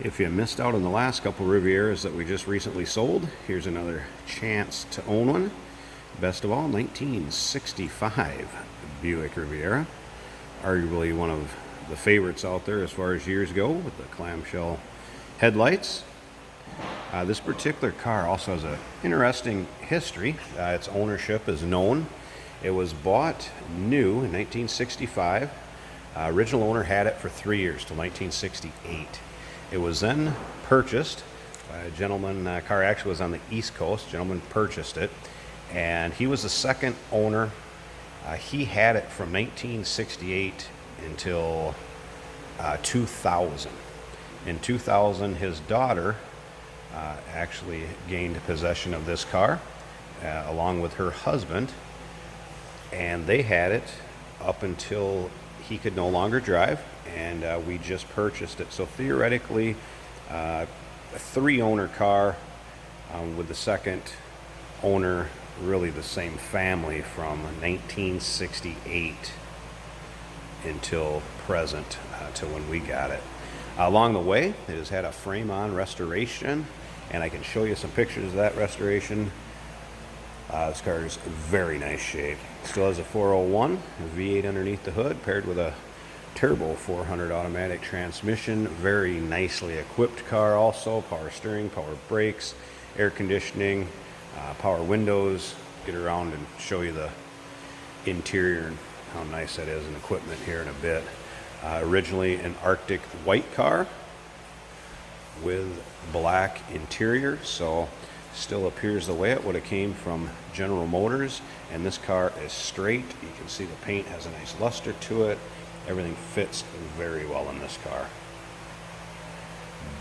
If you missed out on the last couple Rivieras that we just recently sold, here's another chance to own one. Best of all, 1965 Buick Riviera. Arguably one of the favorites out there as far as years go, with the clamshell headlights. This particular car also has an interesting history. Its ownership is known. It was bought new in 1965. Original owner had it for 3 years till 1968. It was then purchased by a gentleman. Car actually was on the East Coast. Gentleman purchased it, and he was the second owner. He had it from 1968 until 2000. In 2000, his daughter actually gained possession of this car along with her husband, and they had it up until he could no longer drive, and we just purchased it. So theoretically, a three-owner car with the second owner really the same family from 1968 until present, to when we got it. Along the way, it has had a frame-on restoration, and I can show you some pictures of that restoration. This car is in very nice shape. Still has a 401, a V8 underneath the hood, paired with a turbo 400 automatic transmission. Very nicely equipped car also. Power steering, power brakes, air conditioning, power windows. Get around and show you the interior and how nice that is, and equipment here in a bit. Originally an Arctic white car with black interior, so still appears the way it would have came from General Motors. And this car is straight. You can see the paint has a nice luster to it. Everything fits very well in this car.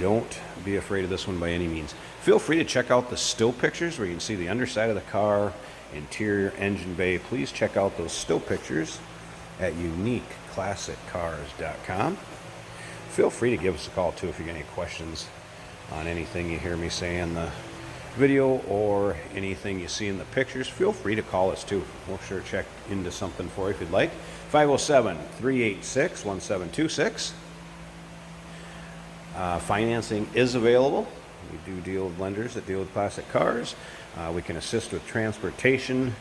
Don't be afraid of this one by any means. Feel free to check out the still pictures where you can see the underside of the car, interior, engine bay. Please check out those still pictures at uniqueclassiccars.com. Feel free to give us a call too if you got any questions on anything you hear me say in the video or anything you see in the pictures. Feel free to call us too. We'll sure check into something for you if you'd like. 507-386-1726. Financing is available. We do deal with lenders that deal with classic cars. We can assist with transportation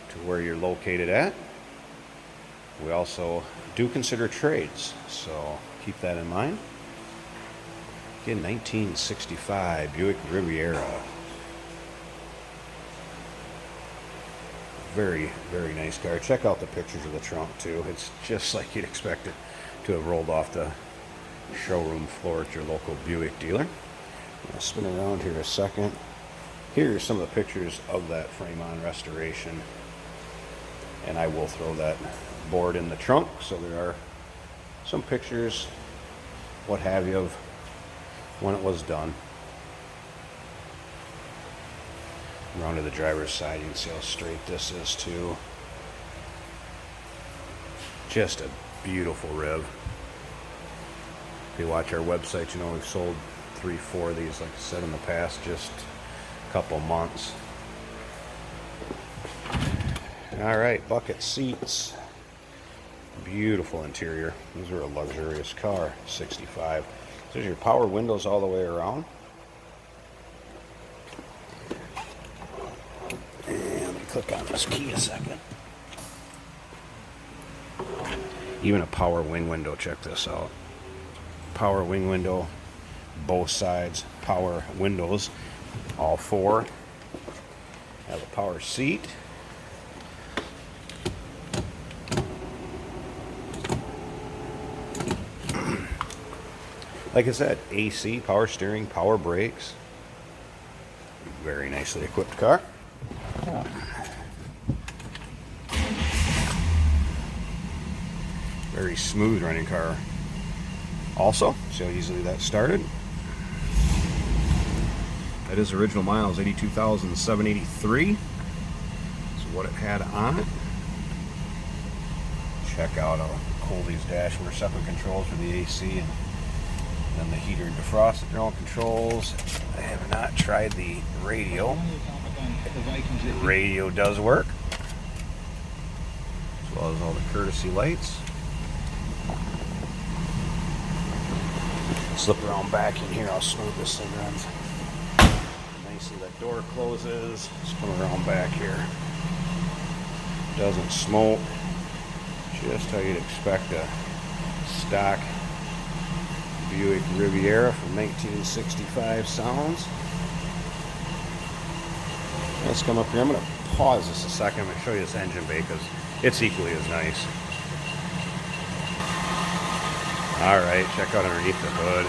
to where you're located at. We also do consider trades, so keep that in mind. Again, 1965 Buick Riviera. Very, very nice car. Check out the pictures of the trunk too. It's just like you'd expect it to have rolled off the showroom floor at your local Buick dealer. I'll spin around here a second. Here's some of the pictures of that frame-on restoration, and I will throw that board in the trunk, so there are some pictures, what have you, of when it was done. Around to the driver's side, you can see how straight this is too. Just a beautiful Riv. If you watch our website, you know we've sold 3-4 of these, like I said, in the past just a couple months. All right, bucket seats. Beautiful interior. These are a luxurious car, 65. So there's your power windows all the way around. And let me click on this key a second. Even a power wing window, check this out. Power wing window, both sides, power windows, all four. Have a power seat. Like I said, AC, power steering, power brakes. Very nicely equipped car. Very smooth running car. Also, see how easily that started. That is original miles, 82,783. That's what it had on it. Check out how cool these dashboard separate controls for the AC, and then the heater and defroster all controls. I have not tried the radio. The radio does work, as well as all the courtesy lights. Slip around back in here, how smooth this thing runs. Nicely, that door closes. Let's come around back here. Doesn't smoke. Just how you'd expect a stock Buick Riviera from 1965 sounds. Let's come up here. I'm going to pause this a second. I'm going to show you this engine bay because it's equally as nice. Alright, check out underneath the hood.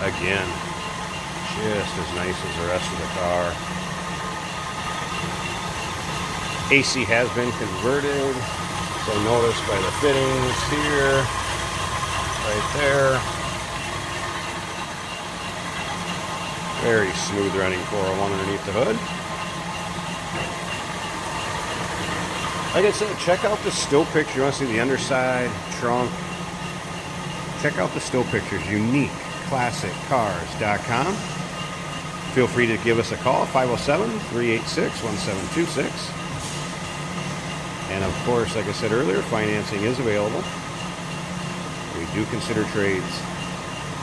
Again, just as nice as the rest of the car. AC has been converted, so notice by the fittings here, right there. Very smooth running 401 underneath the hood. Like I said, check out the still picture. You want to see the underside, trunk. Check out the still pictures, uniqueclassiccars.com. Feel free to give us a call, 507-386-1726. And of course, like I said earlier, financing is available. We do consider trades.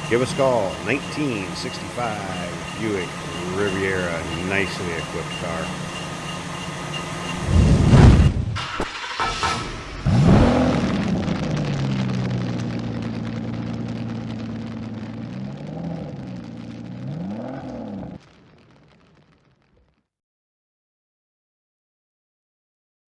Give us a call, 1965 Buick Riviera, nicely equipped car.